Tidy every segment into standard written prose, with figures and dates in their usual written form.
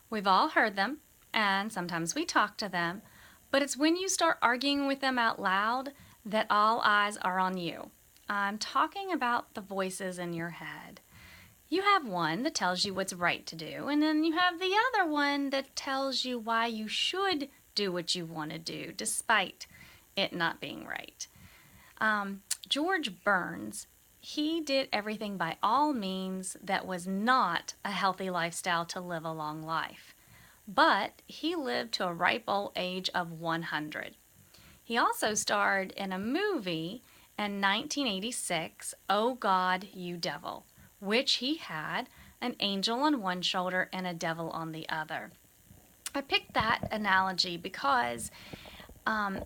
We've all heard them, and sometimes we talk to them, but it's when you start arguing with them out loud that all eyes are on you. I'm talking about the voices in your head. You have one that tells you what's right to do, and then you have the other one that tells you why you should do what you want to do, despite it not being right. George Burns, he did everything by all means that was not a healthy lifestyle to live a long life. But he lived to a ripe old age of 100. He also starred in a movie in 1986, Oh God, You Devil, which he had an angel on one shoulder and a devil on the other. I picked that analogy because um,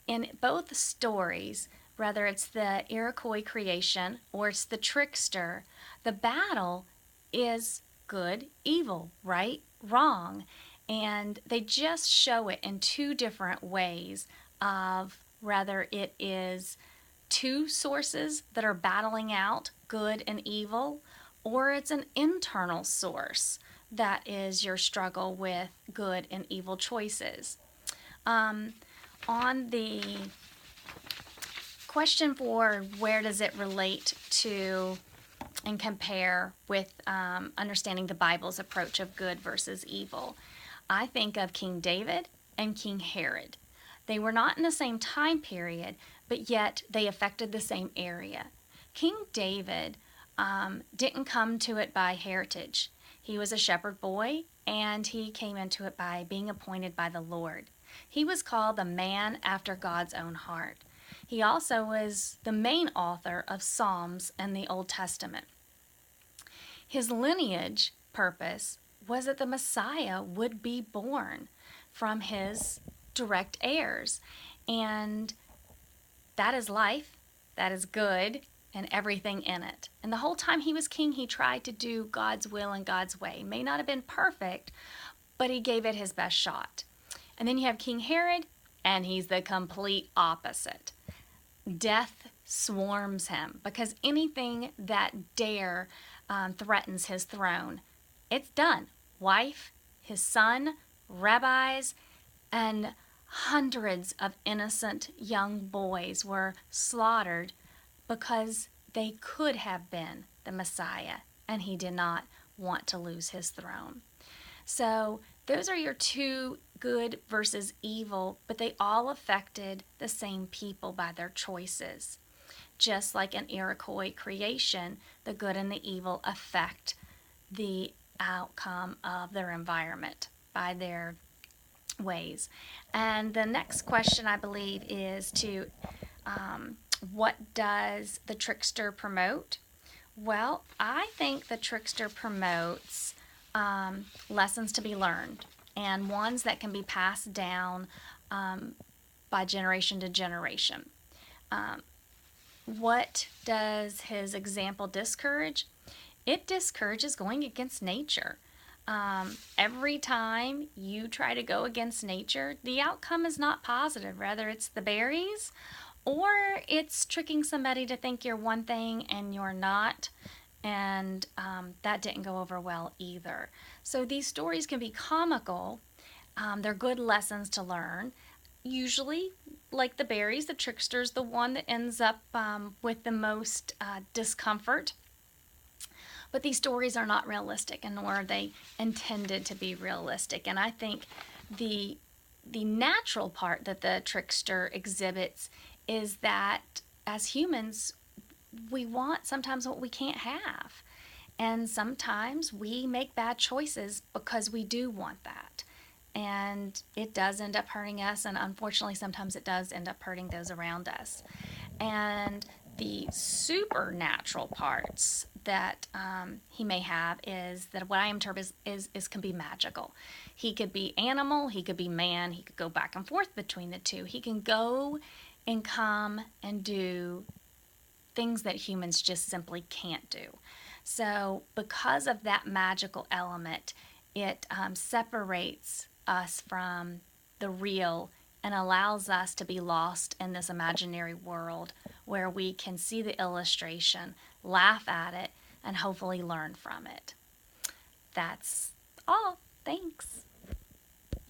in both stories, whether it's the Iroquois creation or it's the trickster, the battle is good, evil, right, wrong. And they just show it in two different ways of whether it is two sources that are battling out good and evil, or it's an internal source that is your struggle with good and evil choices. Um, on the question for where does it relate to and compare with understanding the Bible's approach of good versus evil, I think of King David and King Herod. They were not in the same time period, but yet they affected the same area. King David didn't come to it by heritage. He was a shepherd boy, and he came into it by being appointed by the Lord. He was called the man after God's own heart. He also was the main author of Psalms in the Old Testament. His lineage purpose was that the Messiah would be born from his direct heirs. And that is life, that is good, and everything in it. And the whole time he was king, he tried to do God's will and God's way. May not have been perfect, but he gave it his best shot. And then you have King Herod, and he's the complete opposite. Death swarms him because anything that threatens his throne, it's done. Wife, his son, rabbis, and hundreds of innocent young boys were slaughtered because they could have been the Messiah, and he did not want to lose his throne. So those are your two good versus evil, but they all affected the same people by their choices. Just like in Iroquois creation, the good and the evil affect the outcome of their environment by their ways. And the next question, I believe, is to what does the trickster promote? Well, I think the trickster promotes lessons to be learned and ones that can be passed down by generation to generation. What does his example discourage? It discourages going against nature. Every time you try to go against nature, the outcome is not positive. Rather, it's the berries, or it's tricking somebody to think you're one thing and you're not. And that didn't go over well either. So these stories can be comical. They're good lessons to learn. Usually, like the berries, the trickster's the one that ends up with the most discomfort. But these stories are not realistic, and nor are they intended to be realistic. And I think the natural part that the trickster exhibits is that as humans, we want sometimes what we can't have. And sometimes we make bad choices because we do want that. And it does end up hurting us, and unfortunately, sometimes it does end up hurting those around us. And the supernatural parts that he may have is that what I interpret is can be magical. He could be animal, he could be man, he could go back and forth between the two. He can go and come and do things that humans just simply can't do. So because of that magical element, it separates us from the real and allows us to be lost in this imaginary world where we can see the illustration, laugh at it, and hopefully learn from it. That's all. Thanks.